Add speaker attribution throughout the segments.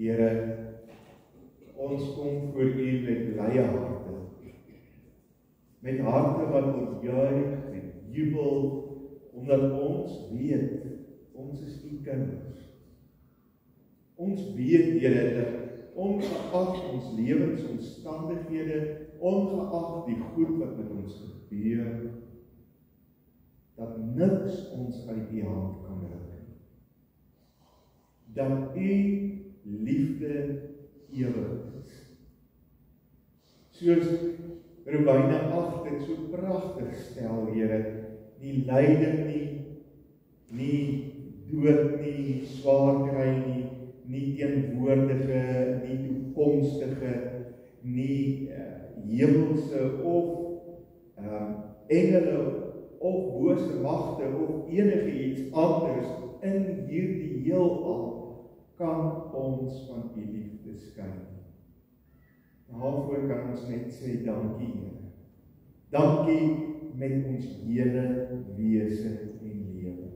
Speaker 1: Here, ons kom voor U met blye harte. Met harte wat ontjuig en jubel, omdat ons weet, ons is U kinders. Ons weet, Here, dat ongeag ons lewensomstandighede, ongeag die goed wat met ons gebeur, dat niks ons uit die hand kan ruk. Dat U liefde ewig is. Soos Romeine 8 het so pragtig stel, Here, nie lyding nie dood nie, swaar kry nie teenwoordige, nie toekomstige, nie hemelse of engele of bose magte of enige iets anders in hierdie heelal kan ons van U liefde skei. Daarvoor kan ons net sê dankie, Here. Dankie met ons hele wese en lewe.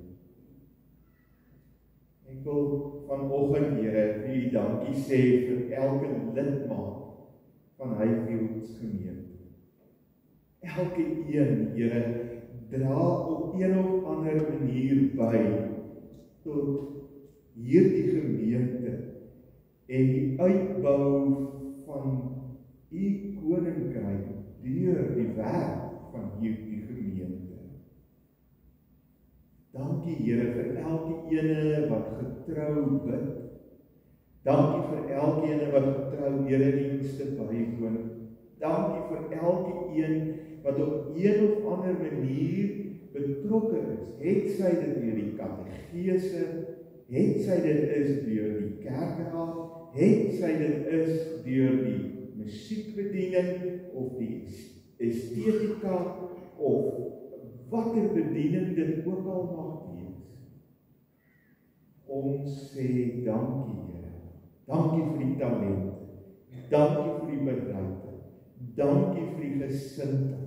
Speaker 1: Ek wil vanoggend, Here, vir U dankie sê vir elke lidmaat van Highfields gemeente. Elke een, Here, dra op een of ander manier by tot hierdie gemeente en die uitbou van U koninkryk deur die werk van hierdie gemeente. Dankie, Here, vir elke ene wat getrou bid. Dankie vir elke ene wat getrou eredienste bywoon. Dankie vir elke een wat op een of ander manier betrokke is. Het sy dit deur die katekese, het sy dit is deur die kerkraad, het sy dit is deur die musiekbediening of die estetika of watter bediening dit ook al mag wees. Ons sê dankie, Here. Dankie vir die talent. Dankie vir die bereidheid. Dankie vir die gesindheid.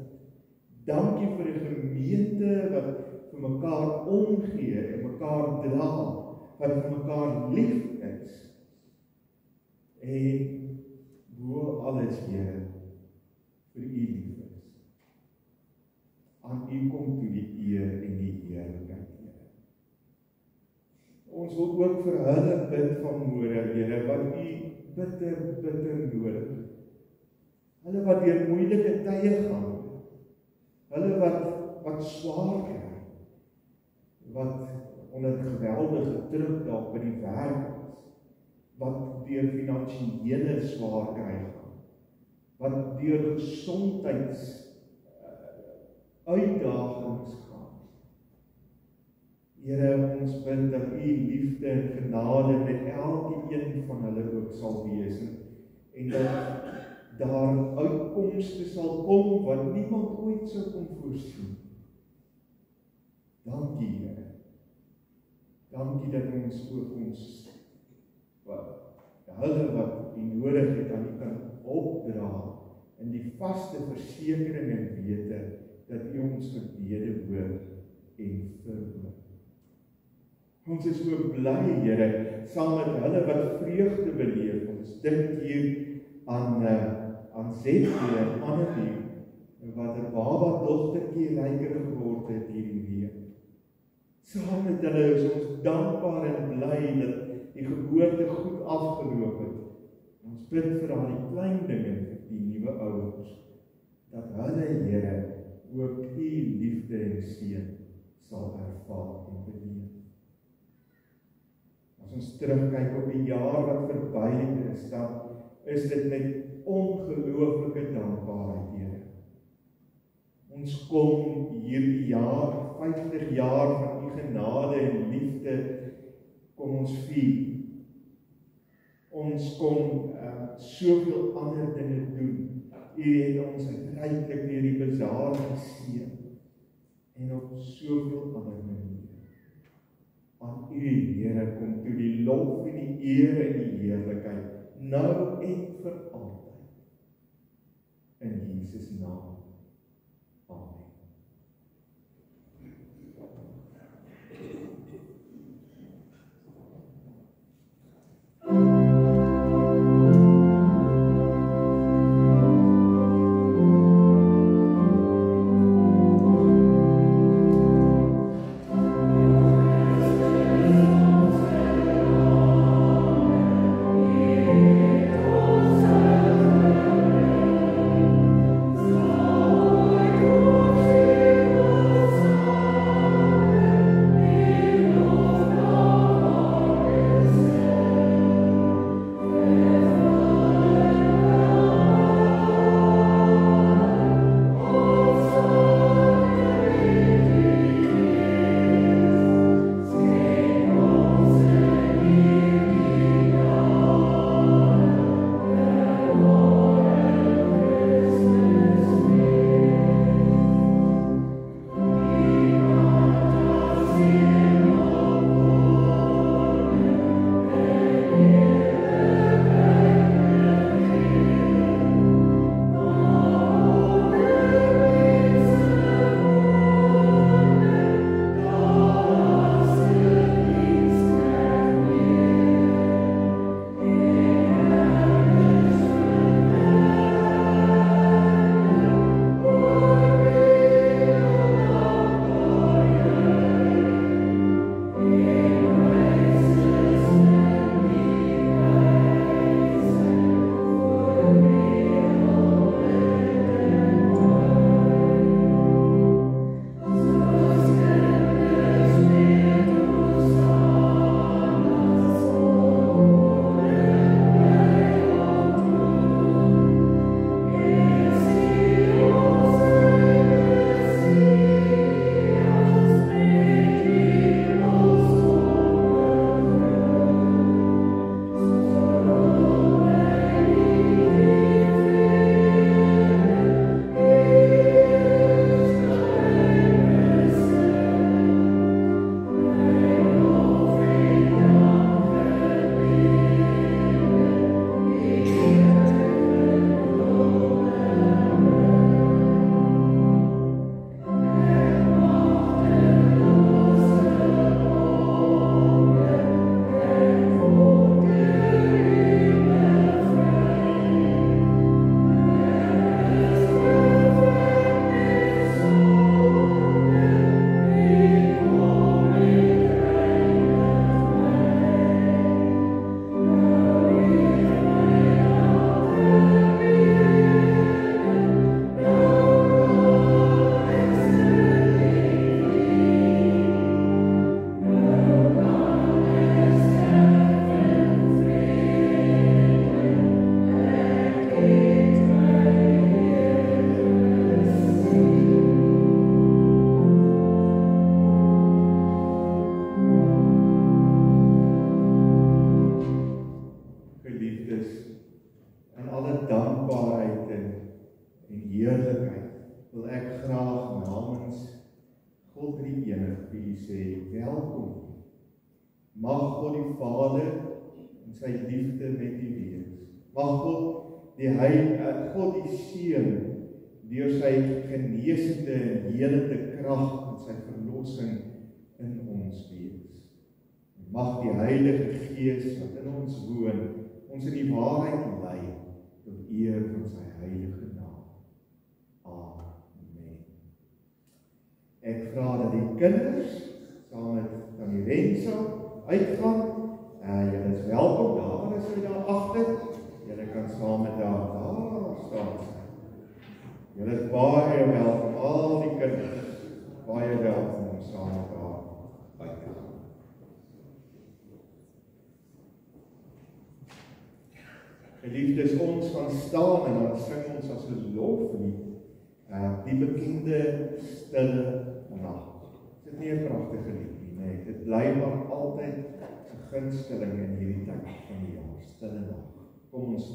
Speaker 1: Dankie vir die gemeente wat vir mekaar omgee en mekaar dra, wat vir mekaar lief is. En bo alles, Here, vir U lief is. Aan U kom toe die eer en die heerlikheid, Here. Ons wil ook vir hulle bid vanmôre, Here, wat U bitter nodig het. Hulle wat deur moeilike tye gaan, hulle wat swaar kry, wat onder geweldige druk dalk by die werk is, wat deur finansiële swaar kry gaan, wat deur gesondheids uitdagings gaan. Here, ons bid dat U liefde en genade met elkeen van hulle ook sal wees en dat daar uitkomste sal kom wat niemand ooit sou kon voorsien. Dankie, Here. Dankie dat ons ook hulle wat U nodig het aan U kan opdra in die vaste versekering en wete dat U ons gebede hoor en verhoor. Ons is so bly, Here, saam met hulle wat vreugde beleef. Ons dink hier aan Zetjie en Annelie, wat 'n baba-dogtertjie ryker geword het hierdie week. Saam met hulle is ons dankbaar en bly dat die geboorte goed afgeloop het. Ons bid vir al die klein dinge vir die nuwe ouers, dat hulle, Here, ook U liefde en seën sal ervaar en beleef. As ons terugkyk op die jaar wat verby is, dan is dit met ongelooflike dankbaarheid, Here. Ons kom hierdie jaar, 50 jaar van U genade en liefde, kom ons vier. Ons kom soveel ander dinge doen. U het ons ryklik deur die bazaar geseën en op soveel ander maniere. Aan U, Here, kom toe die lof en die eer en die heerlikheid, nou en vir altyd. In Jesus naam. Amen.
Speaker 2: Oh
Speaker 1: kom. Mag God die Vader en sy liefde met u wees. Mag God die Seun deur sy genesende en helende krag en sy verlossing in ons wees. Mag die Heilige Gees wat in ons woon, ons in die waarheid lei tot eer van sy heilige naam. Amen. Ek vra dat die kinders saam met Tannie Rensa uitgaan. Julle is welkom, daar is hy daar agter. Julle kan saam met daar staan. Julle is baie welkom, al die kinders, baie welkom om saam met daar uit te gaan. Geliefdes, ons gaan staan en dan sing ons as 'n loflied, die bekende Stille Nag. Is dit nie 'n pragtige lied nie? Nee, dit bly maar altyd 'n gunsteling in hierdie tyd van die jaar, Stille Nag. Kom ons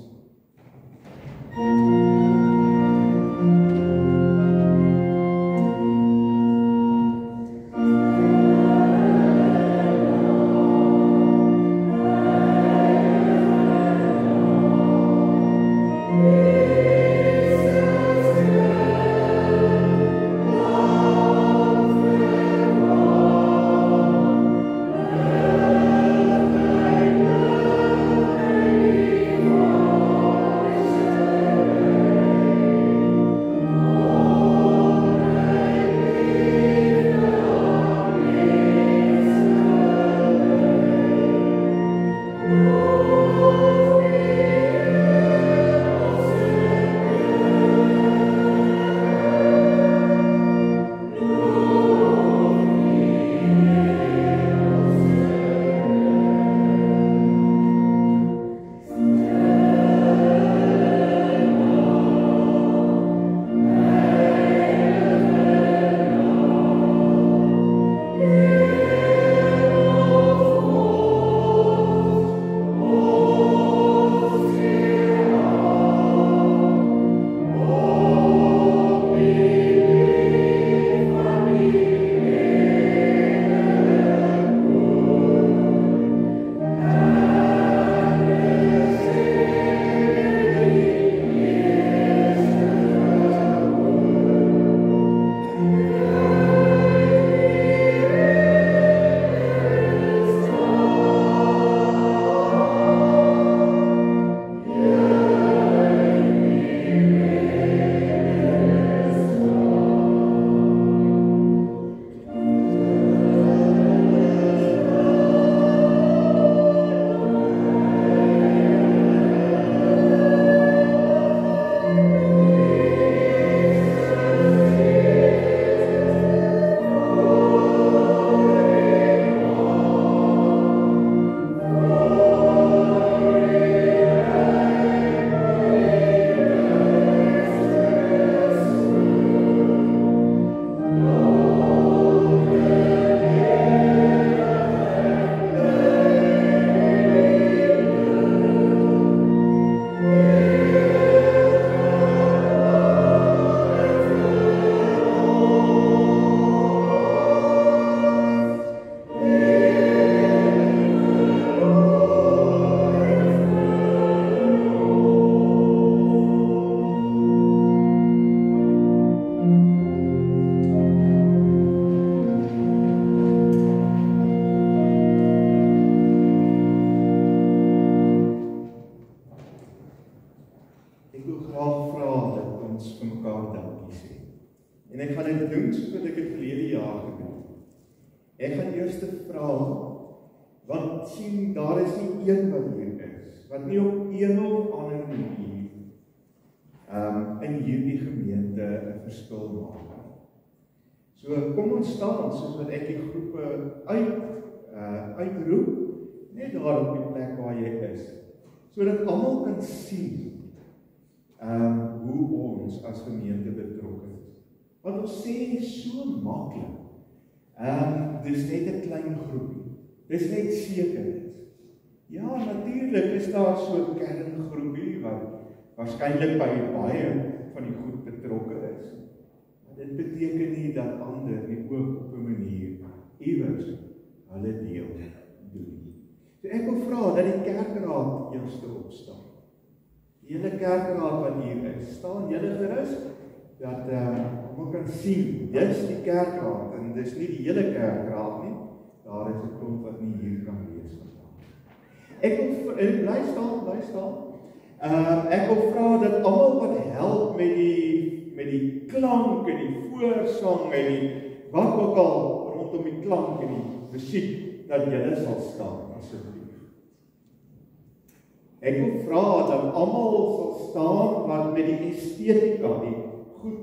Speaker 1: Ek gaan eers vra, want sien, daar is nie een wat hier is, wat nie op een of ander manier in hierdie gemeente 'n verskil maak. So kom ons staan, soos wat ek die groepe uitroep, net daar op die plek waar jy is, sodat almal kan sien hoe ons as gemeente betrokke is. Want ons sê so maklik, dis net 'n klein groepie, dis net sekerheid. Ja, natuurlik is daar so 'n kerngroepie wat waarskynlik by baie van die goed betrokke is. Maar dit beteken nie dat ander nie ook op 'n manier iewers hulle deel doen. So ek wil vra dat die kerkraad eers opstaan. Die hele kerkraad wat hier is, staan julle gerus, dat ons kan sien, dis die kerkraad, en dis nie die hele kerkraad nie, daar is 'n klomp wat nie hier kan wees vandag. Ek wil, bly staan, ek wil vra dat almal wat help met die klank en die voorsang en die wat ook al rondom die klank en die musiek, dat julle sal staan, asseblief. Ek wil vra dat almal sal staan wat met die estetika, die goed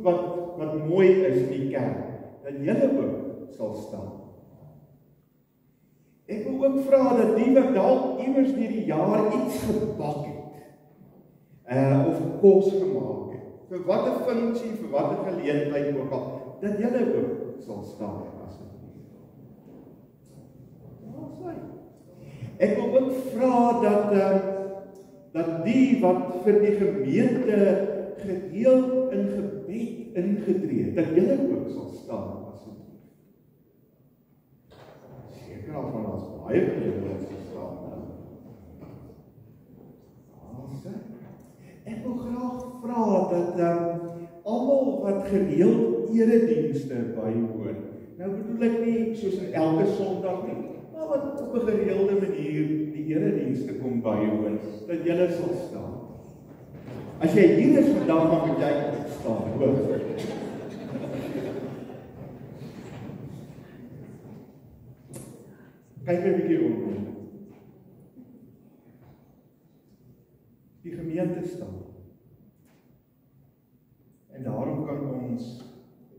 Speaker 1: wat mooi is in die kerk, dat julle ook sal staan. Ek wil ook vra dat die wat dalk iewers deur die jaar iets gebak het, of kos gemaak het, vir watter funksie, vir watter geleentheid ook al, dat julle ook sal staan, asseblief. Ek wil ook vra dat die wat vir die gemeente gedeeld in gebed ingetree het, dat julle ook sal staan, asseblief. Seker al van ons baie julle sal staan. Ek wil graag vra dat almal wat gereeld eredienste bywoon, nou bedoel ek nie soos in elke Sondag nie, maar wat op 'n gereelde manier die eredienste kom bywoon, dat julle sal staan. As jy hier is vandag, dan moet jy staan, hoor. Kyk 'n bietjie om. Die gemeente staan. En daarom kan ons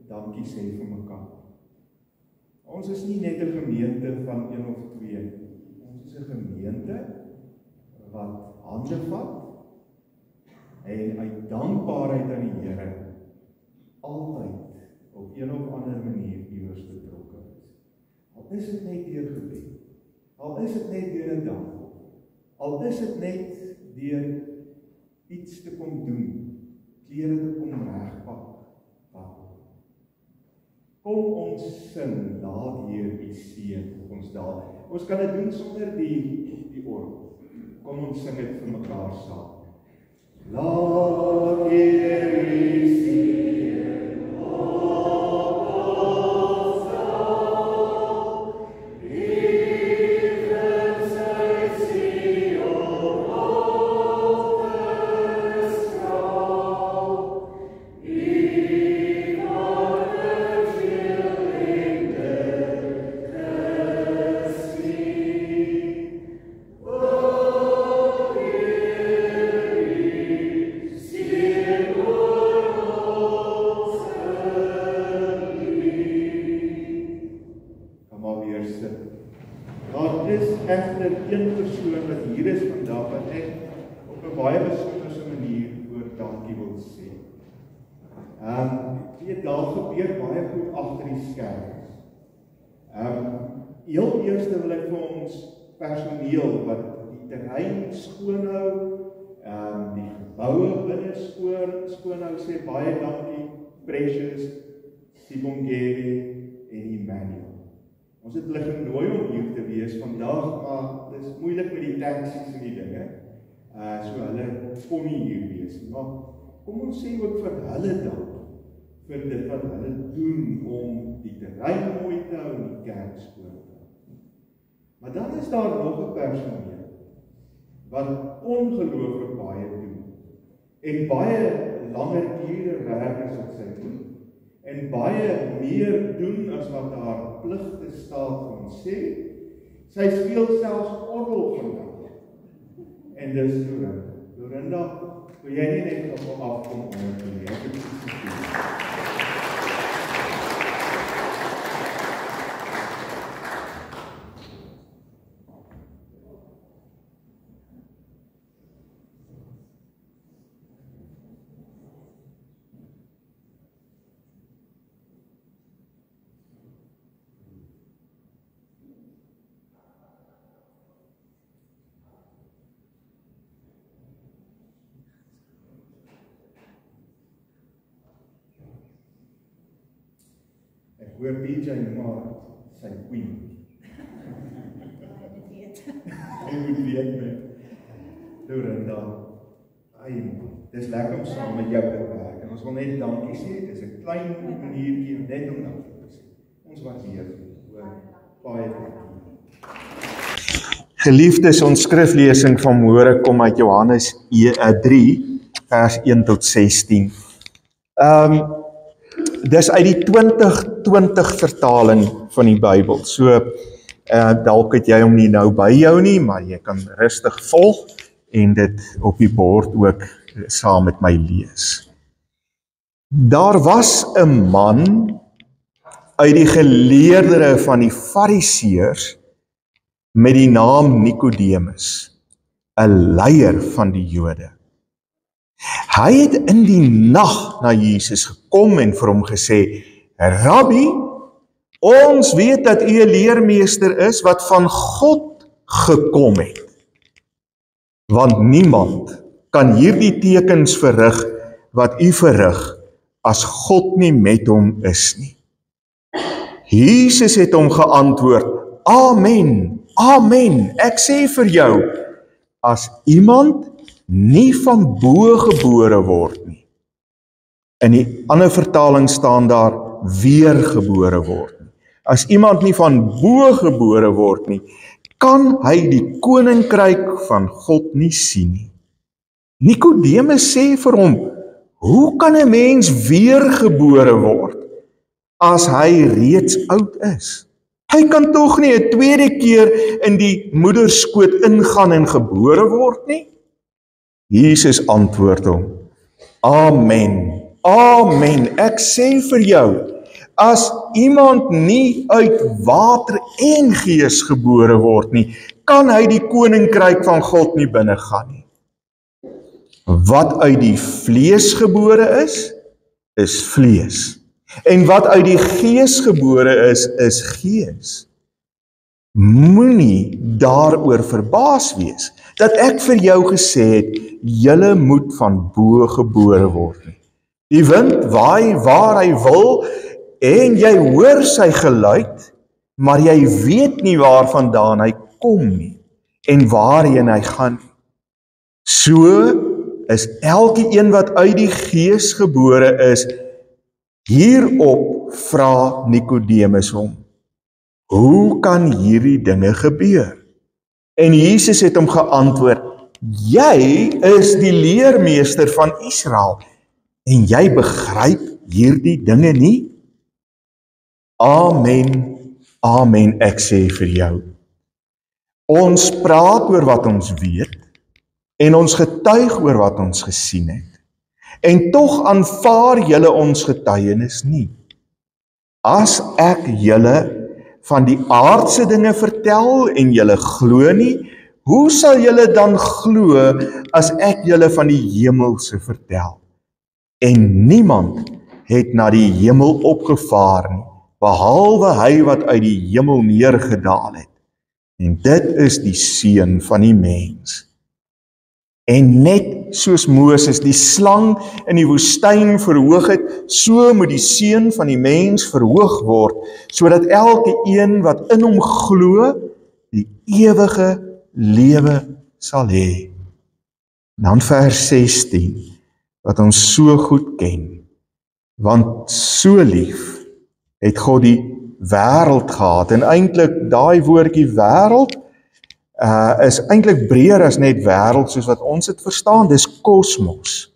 Speaker 1: dankie sê vir mekaar. Ons is nie net 'n gemeente van 1 of 2 nie. Ons is 'n gemeente wat hande vat en uit dankbaarheid aan die Here altyd op een of ander manier iewers betrokke is. Al is dit net deur gebed, al is dit net deur 'n dank, al is dit net deur iets te kom doen, klere te kom regpak. Kom ons sing, laat Heer U seën op ons daal. Ons kan dit doen sonder die orgel. Kom ons sing dit vir mekaar saam. Laat Heer U seën op ons daal. Liefde sy Sion overstraal. Egter een persoon wat hier is vandag wat ek op 'n baie besonderse manier voor dankie wil sê. Weet daar gebeur baie goed agter die skerms. Heel eerste wil ek vir ons personeel wat die terrein skoonhou, die geboue binne skoonhou sê baie dankie, Precious, Sibongeri en Emmanuel. Ons het hulle genooi om hier te wees vandag, maar dit is moeilik met die taksies en die dinge. So hulle kon nie hier wees. Maar kom ons sê ook vir hulle dank vir dit wat hulle doen om die terrein mooi te hou en die kerk skoon te hou. Maar dan is daar nog 'n personeel wat ongelooflik baie doen en baie langer ure werk as wat sy doen. En baie meer doen as wat haar pligte staat van sê. Sy speel selfs orgel vandag. En dis Lorinda. Lorinda, wil jy nie net op afkom onder te leer? Ek het iets gesê. Hoor DJ maar sy queen. Jy moet weet met Dorinda, dis lekker om saam met jou te werk, en ons wil net dankie sê, dis 'n klein maniertjie, net om dankie te sê. Ons waardeer, baie dankie. Geliefdes, ons skriflesing van môre kom uit Johannes 3, vers 1 tot 16. Dis uit die 2020 vertaling van die Bybel, so dalk het jy hom nie nou by jou nie, maar jy kan rustig volg en dit op die bord ook saam met my lees. Daar was 'n man uit die geleerdere van die Fariseërs met die naam Nikodemus, 'n leier van die Jode. Hy het in die nag na Jesus gekom en vir hom gesê, Rabbi, ons weet dat u 'n leermeester is wat van God gekom het. Want niemand kan hierdie tekens verrig wat u verrig as God nie met hom is nie. Jesus het hom geantwoord, Amen, amen, ek sê vir jou, as iemand nie van bo gebore word nie. In die ander vertaling staan daar weergebore word nie. As iemand nie van bo gebore word nie, kan hy die koninkryk van God nie sien nie. Nikodemus sê vir hom, hoe kan 'n mens weergebore word as hy reeds oud is? Hy kan tog nie 'n tweede keer in die moederskoot ingaan en gebore word nie? Jesus antwoord hom, Amen, amen, ek sê vir jou, as iemand nie uit water en gees gebore word nie, kan hy die koninkryk van God nie binnegaan nie. Wat uit die vlees gebore is vlees. En wat uit die gees gebore is gees. Moenie daaroor verbaas wees, dat ek vir jou gesê het, julle moet van bo gebore word nie. Die wind waai waar hy wil, en jy hoor sy geluid, maar jy weet nie waarvandaan hy kom nie, en waarheen hy gaan. So is elke een wat uit die gees gebore is. Hierop vra Nikodemus hom, hoe kan hierdie dinge gebeur? En Jesus het hom geantwoord, jy is die leermeester van Israel, en jy begryp hierdie dinge nie? Amen, amen, ek sê vir jou. Ons praat oor wat ons weet, en ons getuig oor wat ons gesien het. En tog aanvaar julle ons getuienis nie. As ek julle van die aardse dinge vertel en julle glo nie, hoe sal julle dan glo as ek julle van die hemelse vertel? En niemand het na die hemel opgevaar nie, behalwe hy wat uit die hemel neergedaal het. En dit is die Seun van die mens. En net soos Moses die slang in die woestyn verhoog het, so moet die Seun van die mens verhoog word, sodat elke een wat in hom glo, die ewige lewe sal hê. Dan vers 16, wat ons so goed ken, want so lief het God die wêreld gehad, en eintlik daai woordjie wêreld, is eintlik breër as net wêreld soos wat ons dit verstaan, dis kosmos.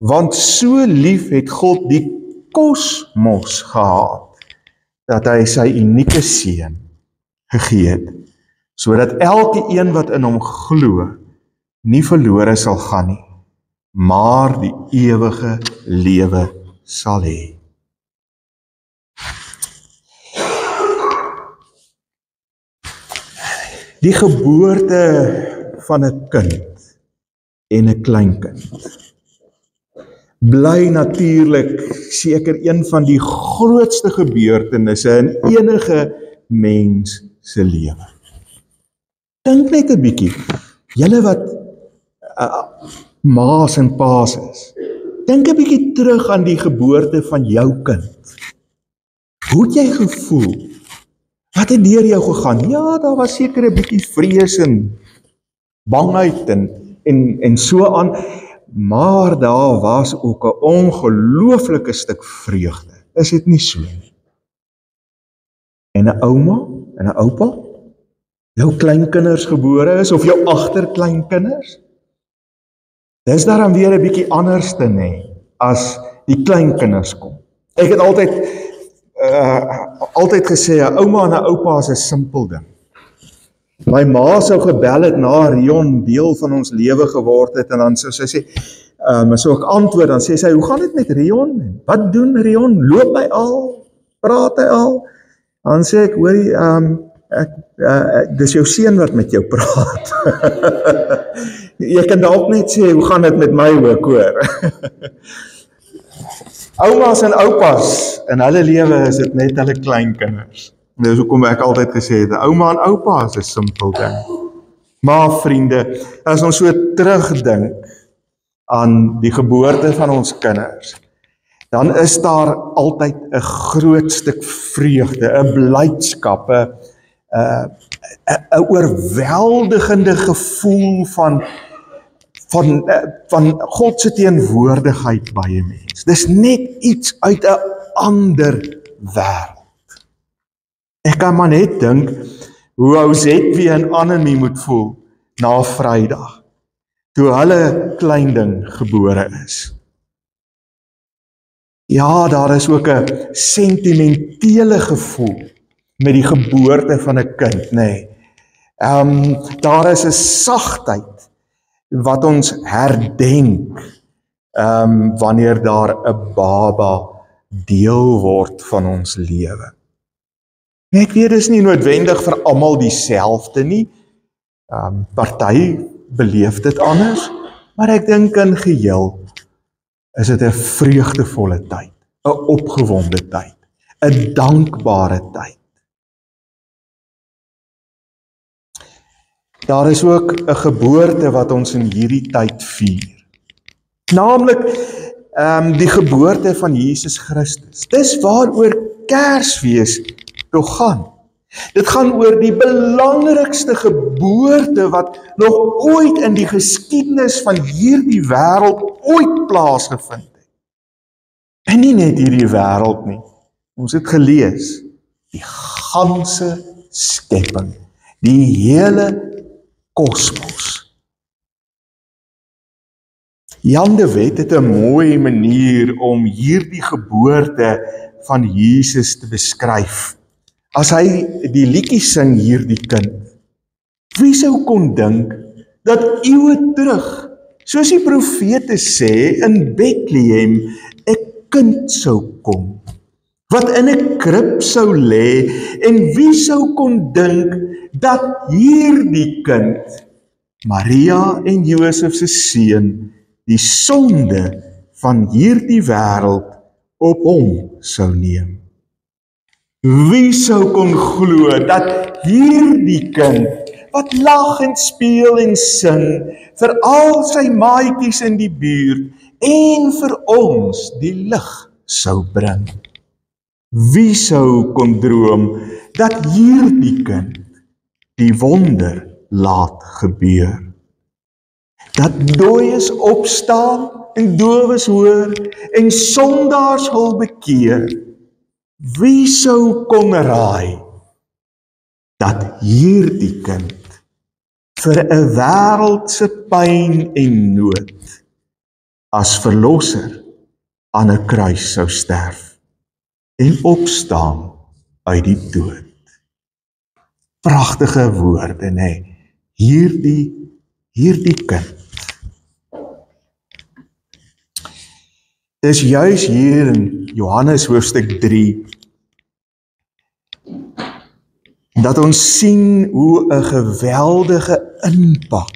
Speaker 1: Want so lief het God die kosmos gehad, dat hy sy unieke seun gegee het, sodat elke een wat in hom glo, nie verlore sal gaan nie, maar die ewige lewe sal hê. Die geboorte van 'n kind en 'n kleinkind bly natuurlik seker een van die grootste gebeurtenisse in enige mens se lewe. Dink net 'n bietjie, julle wat ma's en pa's is, dink 'n bietjie terug aan die geboorte van jou kind. Hoe het jy gevoel? Wat het deur jou gegaan? Ja, daar was seker 'n bietjie vrees en bangheid en so aan, maar daar was ook 'n ongelooflike stuk vreugde. Is dit nie so nie? En 'n ouma en 'n oupa, jou kleinkinders gebore is of jou agterkleinkinders, dis daarom weer 'n bietjie anderste nê, as die kleinkinders kom. Ek het altyd gesê, 'n ouma en 'n oupa is 'n simpel ding. My ma sou gebel het na Rion deel van ons lewe geword het, en dan sou sy sê, sou ek antwoord, dan sê sy, hoe gaan dit met Rion? Wat doen Rion? Loop hy al? Praat hy al? Dan sê ek, hoorie, dis jou seun wat met jou praat. Jy kan dalk net sê, hoe gaan dit met my ook, hoor? Oumas en oupas, in hulle lewe is dit net hulle kleinkinders. Dis hoekom ek altyd gesê het, ouma en oupa is 'n simpel ding. Maar vriende, as ons so terugdink aan die geboorte van ons kinders, dan is daar altyd 'n groot stuk vreugde, 'n blydskap, 'n oorweldigende gevoel van God se teenwoordigheid by 'n mens. Dis net iets uit 'n ander wêreld. Ek kan maar net dink hoe ou Zetwie en Annemie moet voel na Vrydag, toe hulle klein ding gebore is. Ja, daar is ook 'n sentimentele gevoel met die geboorte van 'n kind, nê. Daar is 'n sagtheid wat ons herdenk wanneer daar 'n baba deel word van ons lewe. Ek weet, dis nie noodwendig vir almal dieselfde nie. Party beleef dit anders, maar ek dink in geheel is dit 'n vreugdevolle tyd, 'n opgewonde tyd, 'n dankbare tyd. Daar is ook 'n geboorte wat ons in hierdie tyd vier. Naamlik die geboorte van Jesus Christus. Dis waaroor Kersfees toch gaan. Dit gaan oor die belangrikste geboorte wat nog ooit in die geskiedenis van hierdie wêreld ooit plaasgevind het. En nie net hierdie wêreld nie. Ons het gelees, die ganse skepping, die hele kosmos. Jan de Wet het 'n mooi manier om hierdie geboorte van Jesus te beskryf. As hy die liedjie sing, hierdie kind, wie sou kon dink dat eeue terug, soos die profete sê, in Bethlehem 'n kind sou kom, wat in 'n krib sou lê, en wie sou kon dink dat hierdie kind, Maria en Josef se seun, die sonde van hierdie wêreld op hom sou neem. Wie sou kon glo dat hierdie kind, wat lag en speel en sing, vir al sy maatjies in die buurt, en vir ons die lig sou bring? Wie sou kon droom dat hierdie kind die wonder laat gebeur? Dat dooies opstaan en dowes hoor, en sondaars hul bekeer. Wie sou kon raai dat hierdie kind vir 'n wêreldse pyn en nood as verlosser aan 'n kruis sou sterf en opstaan uit die dood? Pragtige woorde, nê? Hierdie kind. Dis juis hier in Johannes hoofstuk 3 dat ons sien hoe 'n geweldige impak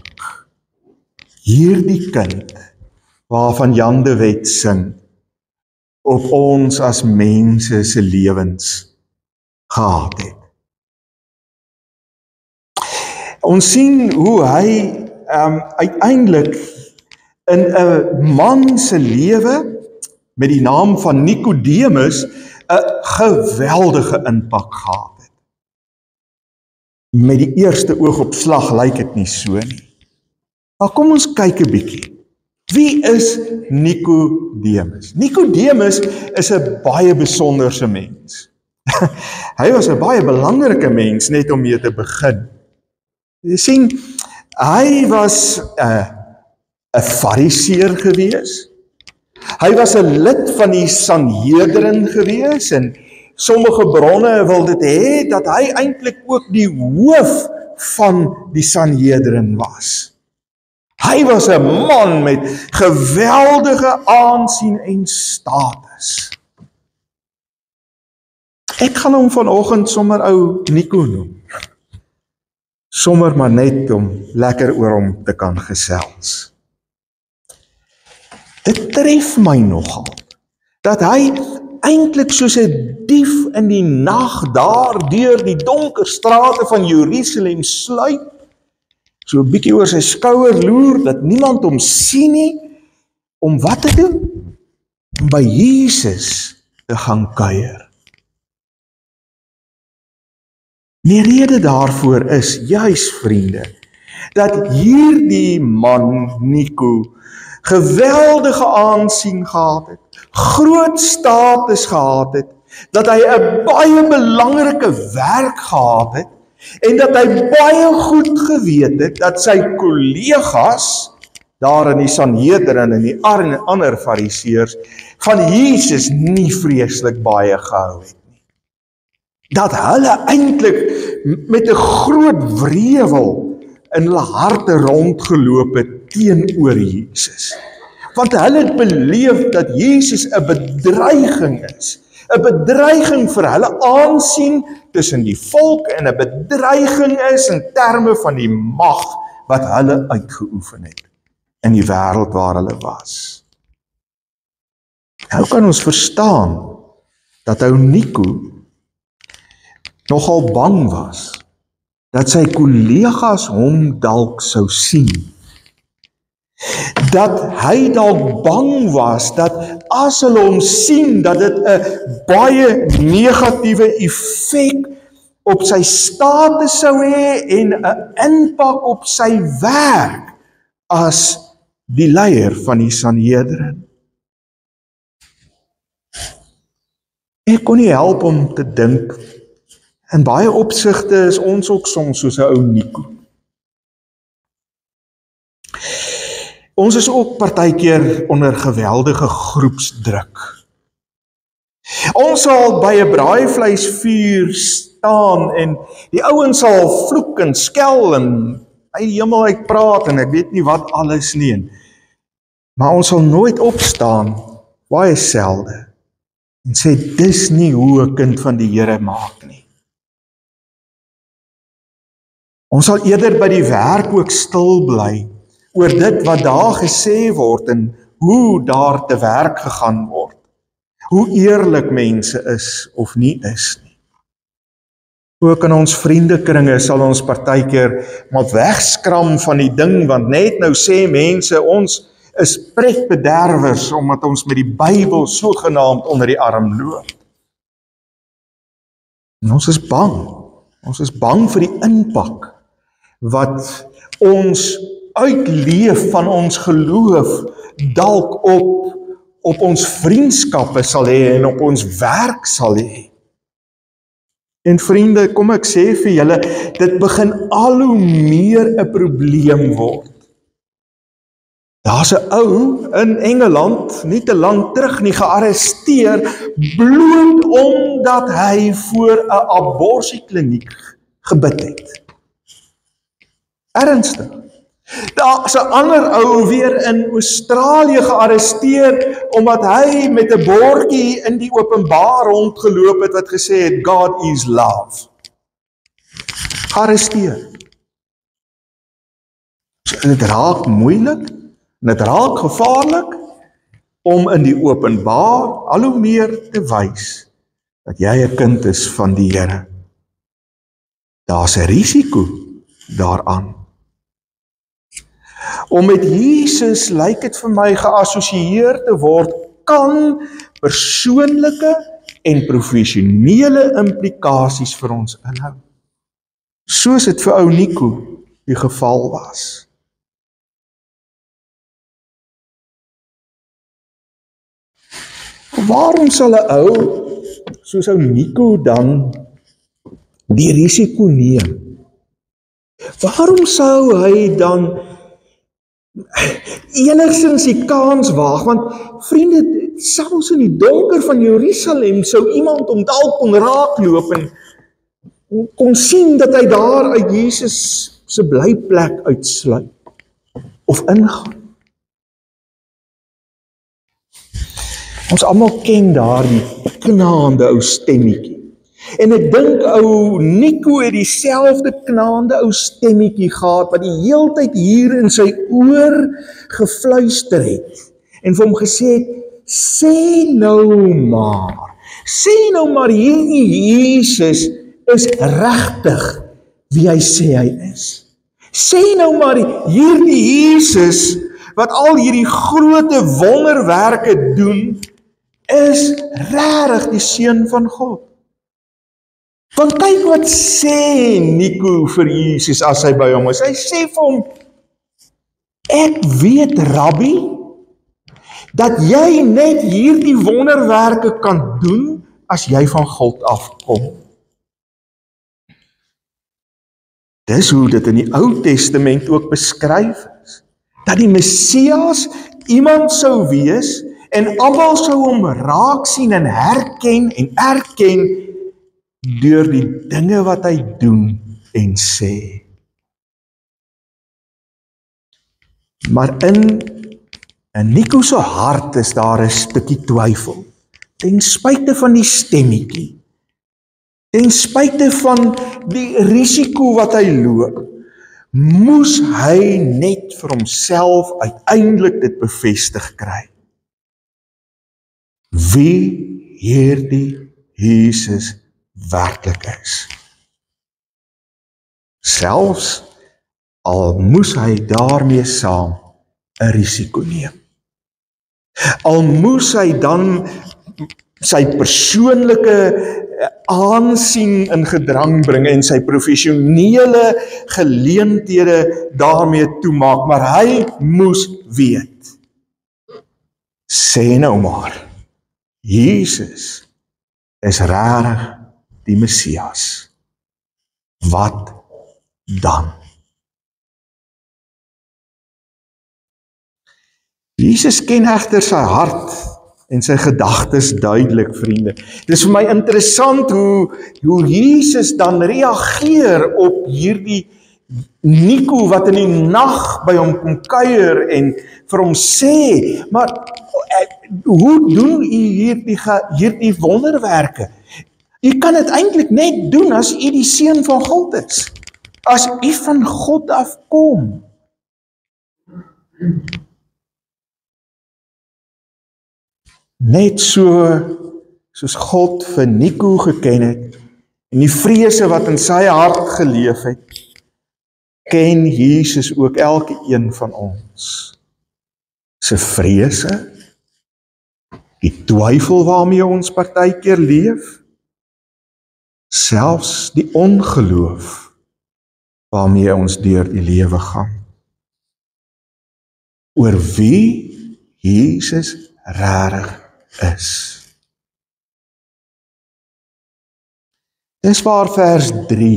Speaker 1: hierdie kind waarvan Jan de Wet sing op ons as mense se lewens gehad het. Ons sien hoe hy uiteindelik in 'n man se lewe met die naam van Nicodemus 'n geweldige impak gehad het. met die eerste oogopslag lyk dit nie so nie. Maar kom ons kyk 'n bietjie. Wie is Nikodemus? Nikodemus is 'n baie besonderse mens. Hy was 'n baie belangrike mens, net om mee te begin. Jy sien, hy was 'n fariseer gewees. Hy was 'n lid van die Sanhedrin gewees, en sommige bronne wil dit hê dat hy eintlik ook die hoof van die Sanhedrin was. Hy was 'n man met geweldige aansien en status. Ek gaan hom vanoggend sommer ou Nico noem. Sommer maar net om lekker oor hom te kan gesels. Dit tref my nogal, dat hy eintlik soos 'n dief in die nag daar deur die donker strate van Jerusalem sluip, so 'n bietjie oor sy skouer loer, dat niemand hom sien nie, om wat te doen? Om by Jesus te gaan kuier. Die rede daarvoor is juis, vriende, dat hierdie man Nico geweldige aansien gehad het, groot status gehad het, dat hy 'n baie belangrike werk gehad het, en dat hy baie goed geweet het, dat sy kollegas, daar in die Sanhedrin en die ander fariseërs, van Jesus nie vreeslik baie gehou het nie. Dat hulle eintlik met 'n groot wrevel in hulle harte rondgeloop het teenoor Jesus. Want hulle het beleef dat Jesus 'n bedreiging is. 'n Bedreiging vir hulle aansien tussen die volk en 'n bedreiging is in terme van die mag wat hulle uitgeoefen het in die wêreld waar hulle was. Nou kan ons verstaan dat ou Nico nogal bang was dat sy kollegas hom dalk sou sien. Dat hy dalk bang was dat as hulle hom sien, dat dit 'n baie negatiewe effek op sy status sou hê en 'n impak op sy werk as die leier van die Sanhedrin. Ek kon nie help om te dink, in baie opsigte is ons ook soms soos 'n ou Nico. Ons is ook partykeer onder geweldige groepsdruk. Ons sal by 'n braaivleisvuur staan en die ouens sal vloek en skel en uit die hemel uit praat en ek weet nie wat alles nie. Maar ons sal nooit opstaan, baie selde, en sê dis nie hoe 'n kind van die Here maak nie. Ons sal eerder by die werk ook stil bly oor dit wat daar gesê word en hoe daar te werk gegaan word. Hoe eerlik mense is of nie is nie. Ook in ons vriendekringe sal ons partykeer maar wegskram van die ding, want net nou sê mense ons is pretbederwers omdat ons met die Bybel sogenaamd onder die arm loop. En ons is bang. Ons is bang vir die impak wat ons uitleef van ons geloof dalk op ons vriendskappe sal hê en op ons werk sal hê. En vriende, kom ek sê vir julle, dit begin al hoe meer 'n probleem word. Daar's 'n ou in Engeland, nie te lank terug nie, gearresteer, bloot omdat hy voor 'n aborsiekliniek gebid het. Ernstig. Daar's 'n ander ou weer in Australië gearresteer omdat hy met 'n bordjie in die openbaar rondgeloop het wat gesê het God is love. Gearresteer. So, dit raak moeilik en dit raak gevaarlik om in die openbaar al hoe meer te wys dat jy 'n kind is van die Here. Daar's 'n risiko daaraan. Om met Jesus, lyk dit vir my, geassosieer te word, kan persoonlike en professionele implikasies vir ons inhou. soos dit vir ou Nico die geval was. Waarom sal 'n ou soos ou Nico dan die risiko neem? Waarom sou hy dan enigstens die kans waag? Want vriende, selfs in die donker van Jerusalem sou iemand hom dalk kon raakloop en kon sien dat hy daar uit Jesus se blyplek uitsluit of ingaan. Ons almal ken daardie knaande ou stemmetjie. En ek dink ou Nico het dieselfde knaande ou stemmetjie gehad wat die heeltyd hier in sy oor gefluister het en vir hom gesê het, sê nou maar hierdie Jesus is regtig wie hy sê hy is. Sê nou maar hierdie Jesus wat al hierdie groote wonderwerke doen, is regtig die seun van God. Want kyk wat sê Nico vir Jesus as hy by hom is. Hy sê vir hom, ek weet, Rabbi, dat jy net hierdie wonderwerke kan doen as jy van God afkom. Dis hoe dit in die Ou Testament ook beskryf is. Dat die Messias iemand sou wees en almal sou hom raak sien en herken en erken deur die dinge wat hy doen en sê. Maar in Nico se hart is daar 'n stukkie twyfel. Ten spyte van die stemmetjie. Ten spyte van die risiko wat hy loop, moes hy net vir homself uiteindelik dit bevestig kry. Wie hierdie Jesus werklik is. Selfs al moes hy daarmee saam 'n risiko neem. Al moes hy dan sy persoonlike aansien in gedrang bring en sy professionele geleenthede daarmee toemaak, maar hy moes weet. Sê nou maar, Jesus is regtig die Messias. Wat dan? Jesus ken egter sy hart en sy gedagtes duidelik, vriende. Dit is vir my interessant hoe Jesus dan reageer op hierdie Nico wat in die nag by hom kom kuier en vir hom sê, maar hoe doen u hierdie wonderwerke? U kan dit eintlik net doen as u die seun van God is. As u van God afkom. Net soos God vir Nico geken het en die vrese wat in sy hart geleef het, ken Jesus ook elke een van ons se vrese, die twyfel waarmee ons partykeer leef, selfs die ongeloof waarmee ons deur die lewe gaan. Oor wie Jesus regtig is. Dis waar vers 3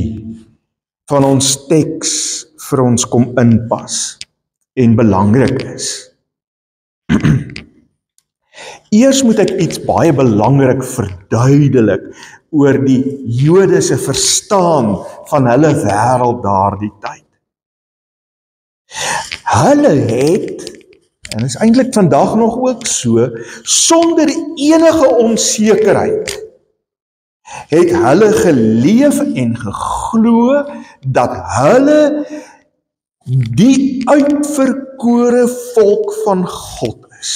Speaker 1: van ons teks vir ons kom inpas en belangrik is. Eers moet ek iets baie belangrik verduidelik oor die Jode se verstaan van hulle wêreld daardie tyd. Hulle het, en is eintlik vandag nog ook so, sonder enige onsekerheid, het hulle geleef en geglo dat hulle die uitverkore volk van God is.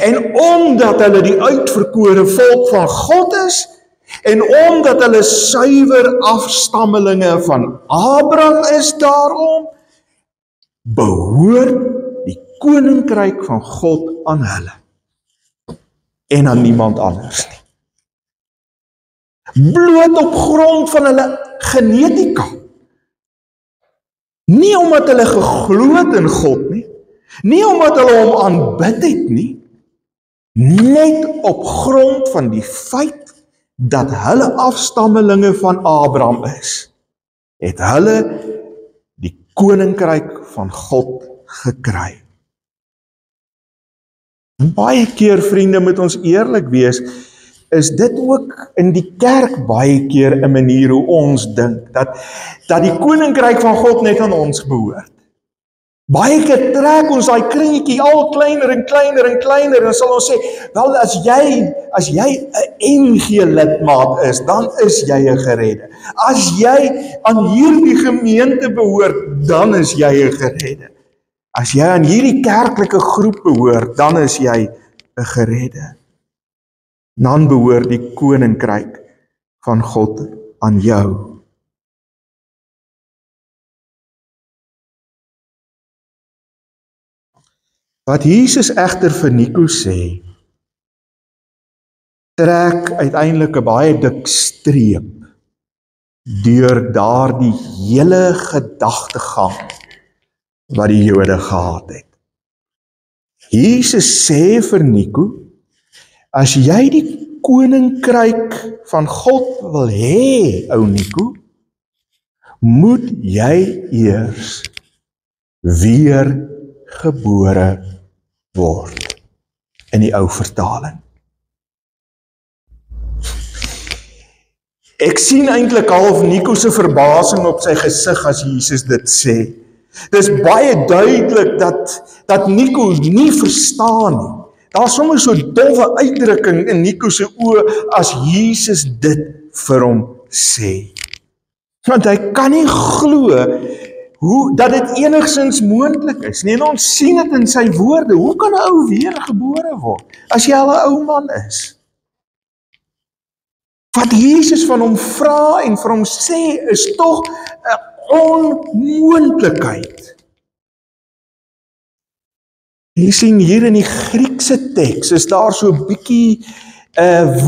Speaker 1: En omdat hulle die uitverkore volk van God is, en omdat hulle suiwer afstammelinge van Abraham is daarom, behoort die koninkryk van God aan hulle en aan niemand anders nie.
Speaker 2: bloot op grond van hulle genetika. Nie omdat hulle geglo het in God nie, nie omdat hulle hom aanbid het nie, net op grond van die feit dat hulle afstammelinge van Abraham is, het hulle die koninkryk van God gekry. En baie keer, vriende, moet ons eerlik wees, is dit ook in die kerk baie keer 'n manier hoe ons dink, dat die koninkryk van God net aan ons behoort. Baie keer trek ons daai kringetjie al kleiner en kleiner en kleiner, en sal ons sê, wel, as jy 'n NG lidmaat is, dan is jy 'n geredde. As jy aan hierdie gemeente behoort, dan is jy 'n geredde. As jy aan hierdie kerklike groep behoort, dan is jy 'n geredde. Dan behoort die koninkryk van God aan jou. Wat Jesus egter vir Nico sê, trek uiteindelik 'n baie dik streep deur daardie hele gedagtegang wat die Jode gehad het. Jesus sê vir Nico, as jy die koninkryk van God wil hê, ou Nico, moet jy eers weer gebore word, in die ou vertaling. Ek sien eintlik half Nico se verbasing op sy gesig as Jesus dit sê. Dis baie duidelik dat Nico nie verstaan nie. Daar's sommer so 'n dowwe uitdrukking in Nico se oë as Jesus dit vir hom sê. Want hy kan nie glo dat dit enigsins moontlik is nie. En ons sien dit in sy woorde. Hoe kan 'n ou weer gebore word as jy al 'n ou man is? Wat Jesus van hom vra en vir hom sê is tog 'n onmoontlikheid. Jy sien hier in die Griekse teks is daar so 'n bietjie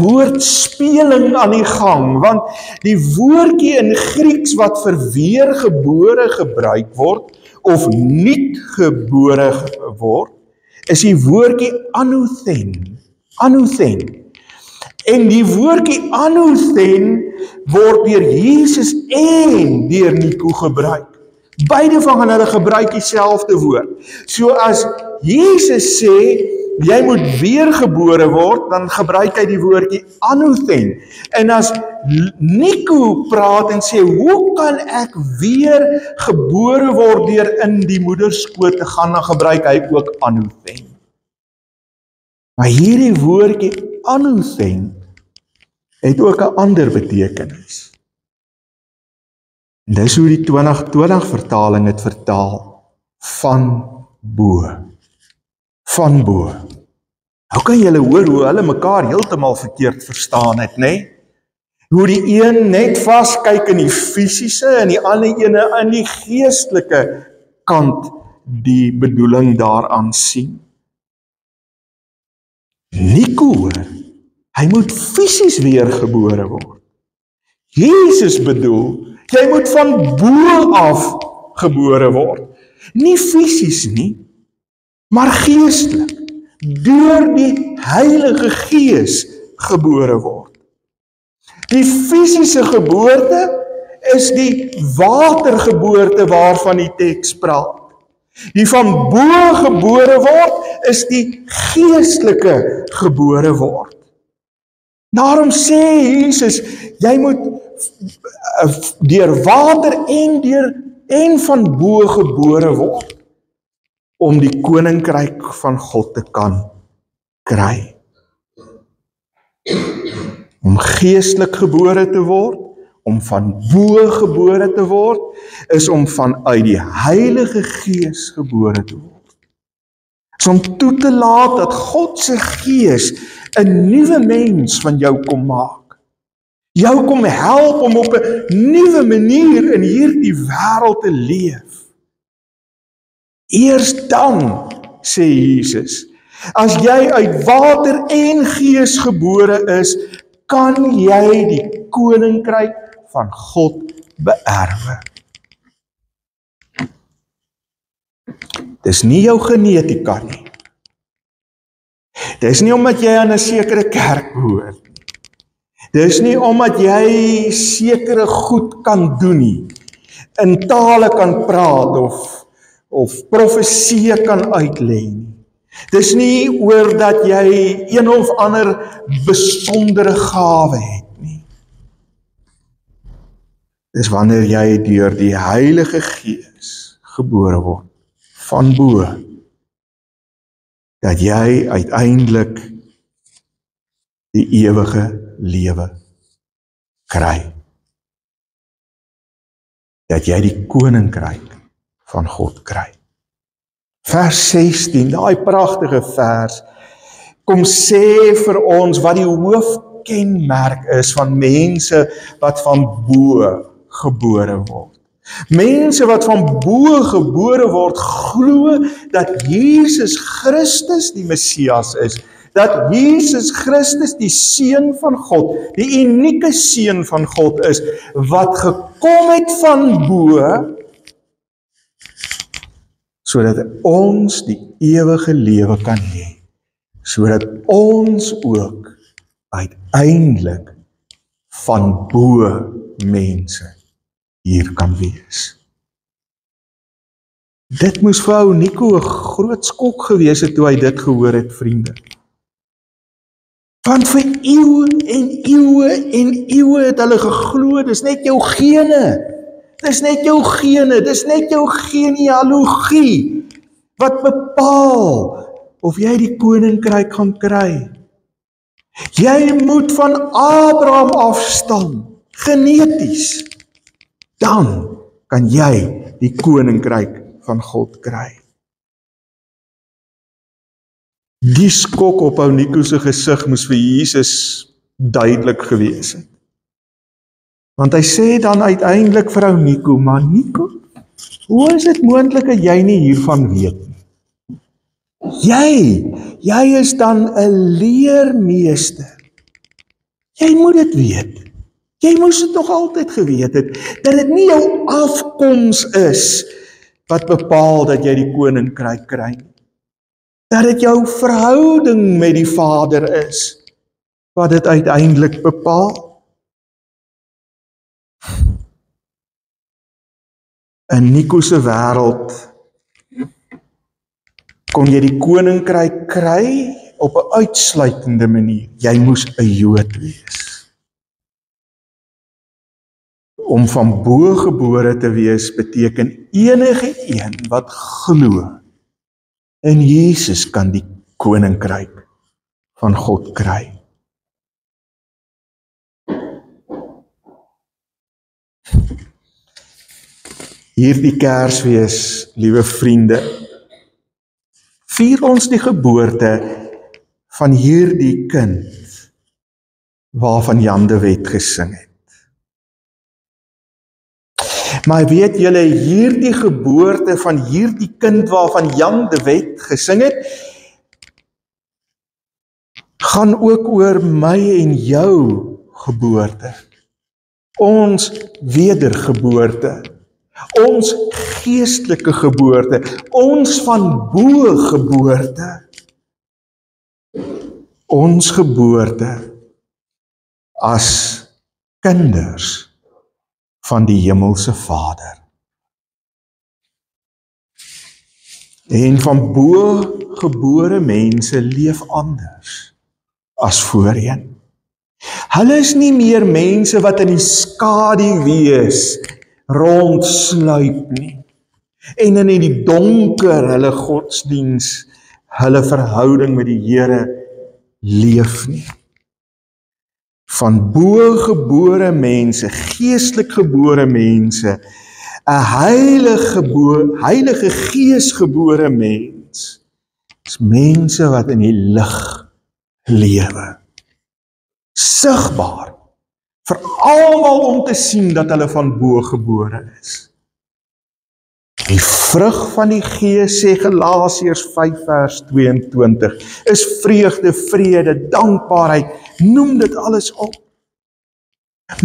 Speaker 2: woordspeling aan die gang, want die woordjie in Grieks wat vir weergebore gebruik word, of nuut gebore word, is die woordjie anothen. En die woordjie anothen word deur Jesus en deur Nico gebruik. Beide van hulle gebruik dieselfde woord. So as Jesus sê, jy moet weergebore word, dan gebruik hy die woordjie anothen. En as Nico praat en sê, hoe kan ek weer gebore word deur in die moederskoot te gaan, dan gebruik hy ook anothen. Maar hierdie woordjie anothen het ook 'n ander betekenis. En dis hoe die 2020 vertaling het vertaal, van bo. Van bo. Hoe kan julle hoor hoe hulle mekaar heeltemal verkeerd verstaan het, nê? Hoe die een net vaskyk in die fisiese en die ander ene in die geestelike kant die bedoeling daaraan sien. Nico hoor, hy moet fisies weergebore word. Jesus bedoel, jy moet van bo af gebore word. Nie fisies nie, maar geestelik, deur die Heilige Gees gebore word. Die fisiese geboorte is die watergeboorte waarvan die teks praat. Die van bo gebore word is die geestelike gebore word. Daarom sê Jesus, jy moet deur water en van bo gebore word, om die koninkryk van God te kan kry. Om geestelik gebore te word, om van bo gebore te word, is om vanuit die Heilige Gees gebore te word. Is om toe te laat dat God se Gees 'n nuwe mens van jou kom maak. Jou kom help om op 'n nuwe manier in hierdie wêreld te leef. Eers dan, sê Jesus, as jy uit water en gees gebore is, kan jy die koninkryk van God beerwe. Dis nie jou genetika nie. Dis nie omdat jy aan 'n sekere kerk behoort nie. Dis nie omdat jy sekere goed kan doen nie. In tale kan praat of profeseë kan uitlê nie. Dis nie oor dat jy een of ander besondere gawe het nie. Dis wanneer jy deur die Heilige Gees gebore word, van bo, dat jy uiteindelik die ewige lewe kry. Dat jy die koninkryk van God kry. Vers 16, daai pragtige vers, kom sê vir ons wat die hoofkenmerk is van mense wat van bo gebore word. Mense wat van bo gebore word, glo dat Jesus Christus die Messias is, dat Jesus Christus die Seun van God, die unieke Seun van God is, wat gekom het van bo, sodat ons die ewige lewe kan hê, sodat ons ook uiteindelik van bo mense hier kan wees. Dit moes vir ou Nico 'n groot skok gewees het toe hy dit gehoor het, vriende. Want vir eeue en eeue en eeue het hulle geglo, dis net jou gene. Dis net jou gene, dis net jou genealogie wat bepaal of jy die koninkryk gaan kry. Jy moet van Abraham afstam, geneties. Dan kan jy die koninkryk van God kry. Die skok op ou Nico se gesig moes vir Jesus duidelik gewees het. Want hy sê dan uiteindelik vir ou Nico, maar Nico, hoe is dit moontlik dat jy nie hiervan weet nie? Jy is dan 'n leermeester. Jy moet dit weet. Jy moes dit nog altyd geweet het, dat dit nie jou afkoms is wat bepaal dat jy die koninkryk kry nie. Dat dit jou verhouding met die Vader is wat dit uiteindelik bepaal. In Nico se wêreld kon jy die koninkryk kry op 'n uitsluitende manier. Jy moes 'n Jood wees. Om van bo gebore te wees beteken enige een wat glo in Jesus kan die koninkryk van God kry. Hierdie Kersfees, liewe vriende, vier ons die geboorte van hierdie kind waarvan Jan de Wet gesing het. Maar weet julle, hierdie geboorte van hierdie kind waarvan Jan de Wet gesing het, gaan ook oor my en jou geboorte. Ons wedergeboorte. Ons geestelike geboorte. Ons van bo geboorte. Ons geboorte as kinders van die hemelse Vader. En van bo gebore mense leef anders as voorheen. Hulle is nie meer mense wat in die skaduwees rondsluip nie. En in die donker hulle godsdiens, hulle verhouding met die Here leef nie. Van bo gebore mense, geestelik gebore mense, 'n heilige Gees gebore mens, is mense wat in die lig lewe. Sigbaar, vir almal om te sien dat hulle van bo gebore is. Die vrug van die Gees, sê Galasiërs 5 vers 22, is vreugde, vrede, dankbaarheid, noem dit alles op.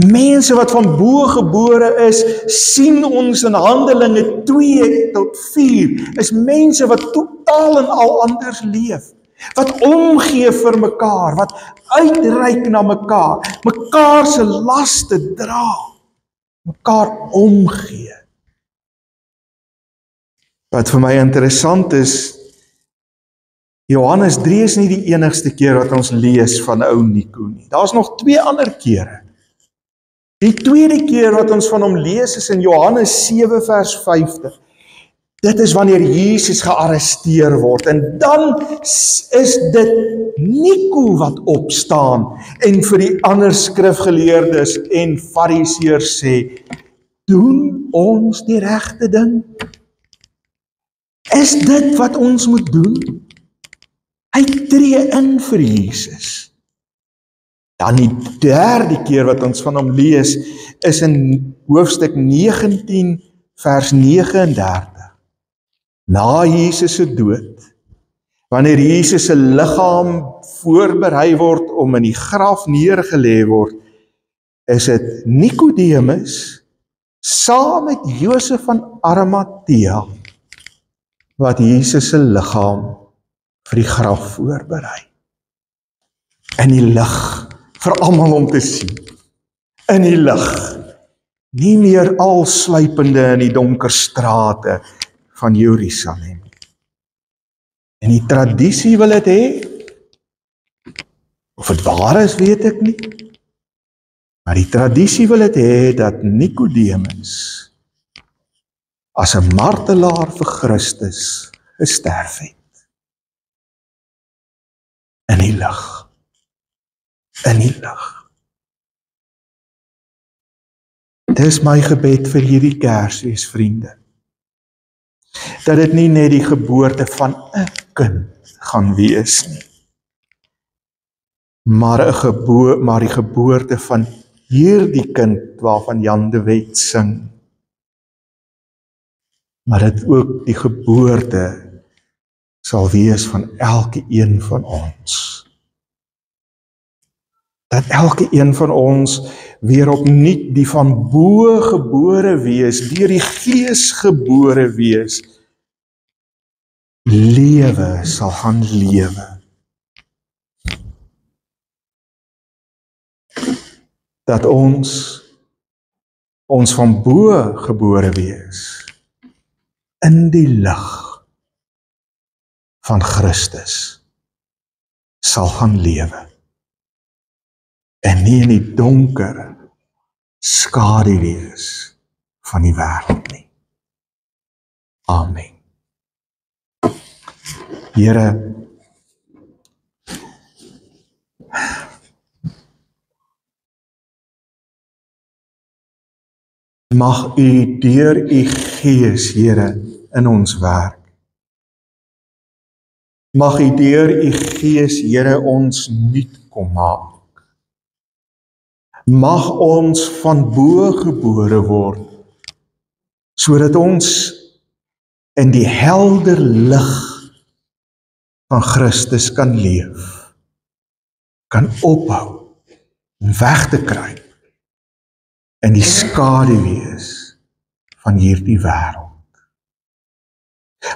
Speaker 2: Mense wat van bo gebore is, sien ons in Handelinge 2 tot 4, is mense wat totaal en al anders leef, wat omgee vir mekaar, wat uitreik na mekaar, mekaar se laste dra, mekaar omgee. Wat vir my interessant is, Johannes 3 is nie die enigste keer wat ons lees van ou Nico nie. Daar's nog 2 ander kere. Die tweede keer wat ons van hom lees is in Johannes 7 vers 50. Dit is wanneer Jesus gearresteer word en dan is dit Nico wat opstaan en vir die ander skrifgeleerdes en fariseërs sê, doen ons die regte ding? Is dit wat ons moet doen? Hy tree in vir Jesus. Dan die derde keer wat ons van hom lees, is in hoofstuk 19 vers 39. Na Jesus se dood, wanneer Jesus se liggaam voorberei word om in die graf neergelê word, is dit Nikodemus saam met Josef van Arimatea wat Jesus se liggaam vir die graf voorberei. In die lig vir almal om te sien. In die lig. Nie meer al sluipende in die donker strate van Jerusalem. En die tradisie wil dit hê. Of dit waar is, weet ek nie. Maar die tradisie wil dit hê dat Nikodemus as 'n martelaar vir Christus gesterf het. In die lig. In die lig. Dis my gebed vir hierdie Kersfees, vriende. Dat dit nie net die geboorte van 'n kind gaan wees nie. Maar die geboorte van hierdie kind waarvan Jan de Wet sing. Maar dit ook die geboorte sal wees van elke een van ons. Dat elke een van ons weer opnuut die van bo gebore wees, deur die Gees gebore wees, lewe sal gaan lewe. Dat ons van bo gebore wees, in die lig van Christus sal gaan lewe. En nie in die donker skaduwees van die wêreld nie. Amen. Here, mag U deur U Gees, Here, in ons werk. Mag U deur U Gees, Here, ons nuut kom maak. Mag ons van bo gebore word, sodat ons in die helder lig van Christus kan leef, kan ophou om weg te kruip in die skaduwees van hierdie wêreld.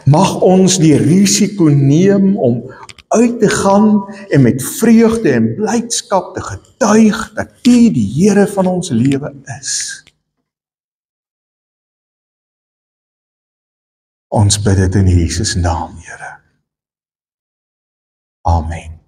Speaker 2: Mag ons die risiko neem om uit te gaan en met vreugde en blydskap te getuig dat U die Here van ons lewe is. Ons bid dit in Jesus naam, Here. Amen.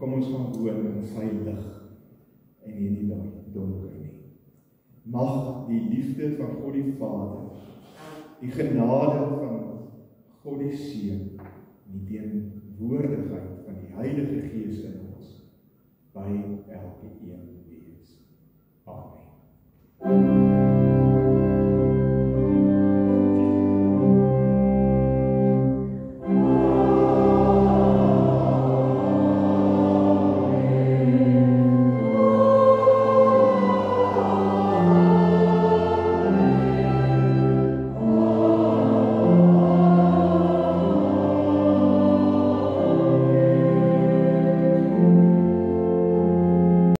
Speaker 1: kom ons gaan woon in sy lig en nie donker nie. Mag die liefde van God die Vader, die genade van God die Seun, die teenwoordigheid van die Heilige Gees in ons, by elke een